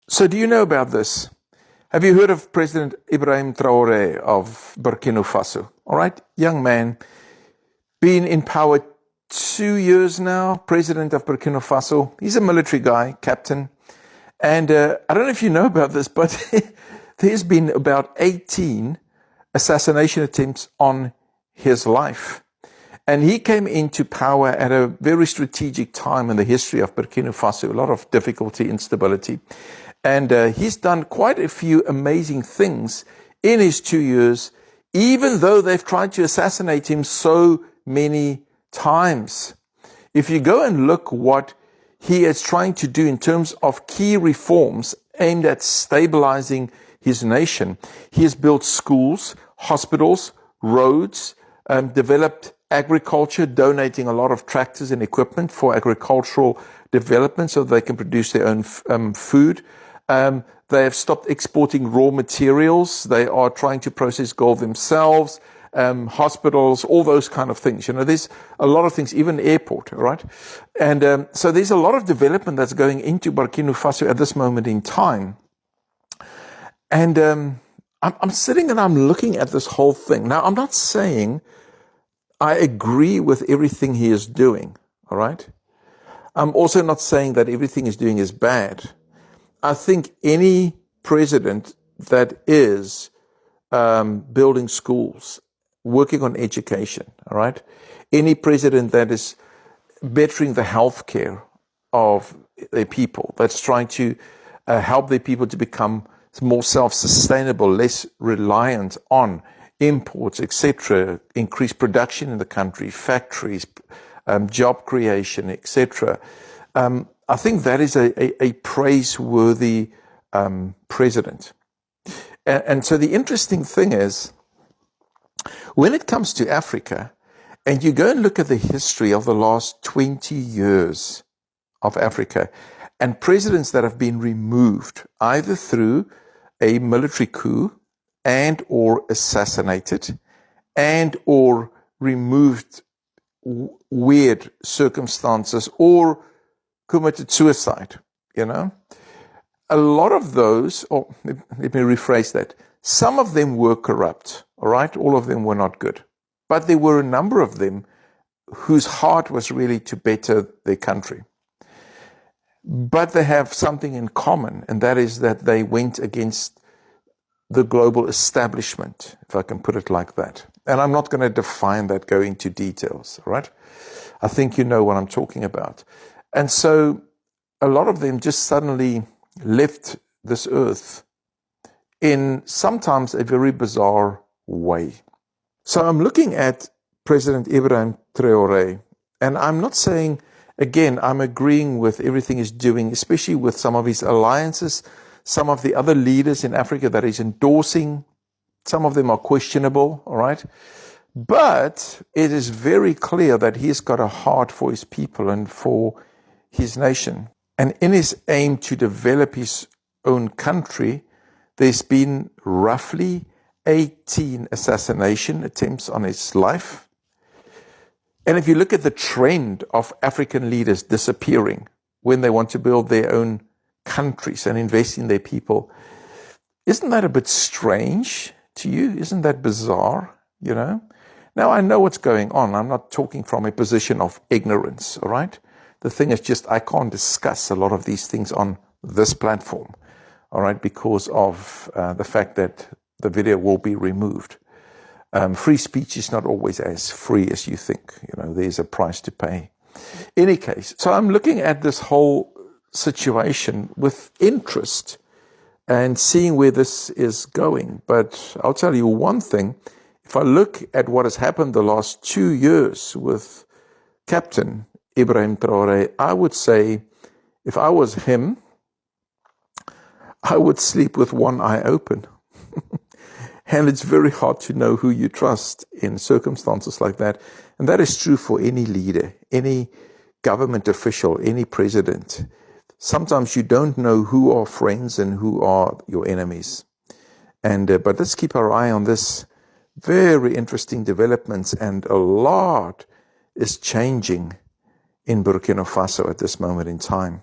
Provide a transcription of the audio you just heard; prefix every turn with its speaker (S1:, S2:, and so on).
S1: So do you know about this? Have you heard of President Ibrahim Traoré of Burkina Faso? All right, young man, been in power 2 years now, president of Burkina Faso. He's a military guy, captain. And I don't know if you know about this, but there's been about 18 assassination attempts on his life. And he came into power at a very strategic time in the history of Burkina Faso, a lot of difficulty, instability. And he's done quite a few amazing things in his 2 years, even though they've tried to assassinate him so many times. If you go and look what he is trying to do in terms of key reforms aimed at stabilizing his nation, he has built schools, hospitals, roads, developed agriculture, donating a lot of tractors and equipment for agricultural development so they can produce their own food. They have stopped exporting raw materials. They are trying to process gold themselves, hospitals, all those kind of things. You know, there's a lot of things, even airport, right? And so there's a lot of development that's going into Burkina Faso at this moment in time. And I'm sitting and I'm looking at this whole thing. Now, I'm not saying I agree with everything he is doing, all right? I'm also not saying that everything he's doing is bad. I think any president that is building schools, working on education, all right? Any president that is bettering the healthcare of their people, that's trying to help their people to become more self-sustainable, less reliant on imports, etc., increase production in the country, factories, job creation, etc. I think that is a praiseworthy president. And so the interesting thing is, when it comes to Africa, and you go and look at the history of the last 20 years of Africa, and presidents that have been removed either through a military coup and or assassinated and or removed weird circumstances or committed suicide, you know. A lot of those, or let me rephrase that, some of them were corrupt, all right? All of them were not good. But there were a number of them whose heart was really to better their country. But they have something in common, and that is that they went against the global establishment, if I can put it like that. And I'm not going to define that, go into details, all right? I think you know what I'm talking about. And so a lot of them just suddenly left this earth in sometimes a very bizarre way. So I'm looking at President Ibrahim Traoré, and I'm not saying, again, I'm agreeing with everything he's doing, especially with some of his alliances, some of the other leaders in Africa that he's endorsing. Some of them are questionable, all right? But it is very clear that he's got a heart for his people and for his nation. And in his aim to develop his own country, there's been roughly 18 assassination attempts on his life. And if you look at the trend of African leaders disappearing when they want to build their own countries and invest in their people, isn't that a bit strange to you? Isn't that bizarre, you know? Now, I know what's going on. I'm not talking from a position of ignorance, all right? The thing is just I can't discuss a lot of these things on this platform, all right, because of the fact that the video will be removed. Free speech is not always as free as you think. You know, there's a price to pay. In any case, so I'm looking at this whole situation with interest and seeing where this is going. But I'll tell you one thing. If I look at what has happened the last 2 years with Captain Ibrahim Traoré, I would say if I was him, I would sleep with one eye open. And it's very hard to know who you trust in circumstances like that. And that is true for any leader, any government official, any president. Sometimes you don't know who are friends and who are your enemies. And but let's keep our eye on this. Very interesting developments, and a lot is changing in Burkina Faso at this moment in time.